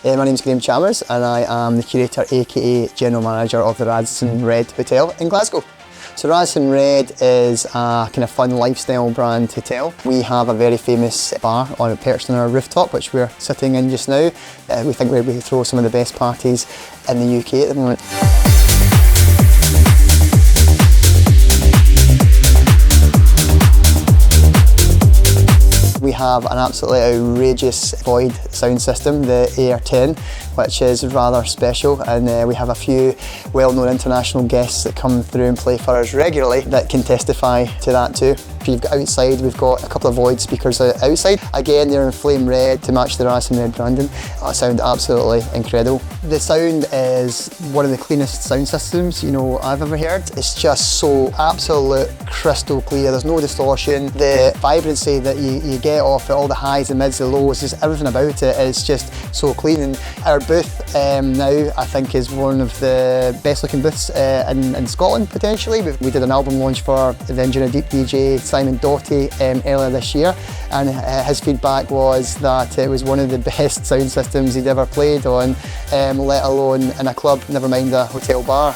My name's Graham Chalmers and I am the curator aka General Manager of the Radisson Red Hotel in Glasgow. So Radisson Red is a kind of fun lifestyle brand hotel. We have a very famous bar perched on our rooftop, which we're sitting in just now. We think we're able to throw some of the best parties in the UK at the moment. We have an absolutely outrageous void sound system, the AR10, which is rather special, and we have a few well-known international guests that come through and play for us regularly that can testify to that too. If you've got outside, we've got a couple of void speakers outside. Again, they're in flame red to match the Radisson Red branding. They sound absolutely incredible. The sound is one of the cleanest sound systems I've ever heard. It's just so absolute crystal clear. There's no distortion. The vibrancy that you get off it, all the highs, the mids, the lows, just everything about it is just so clean. And our booth now, I think, is one of the best looking booths in Scotland potentially. We did an album launch for the Engineer Deep DJ Simon Doughty earlier this year, and his feedback was that it was one of the best sound systems he'd ever played on, let alone in a club, never mind a hotel bar.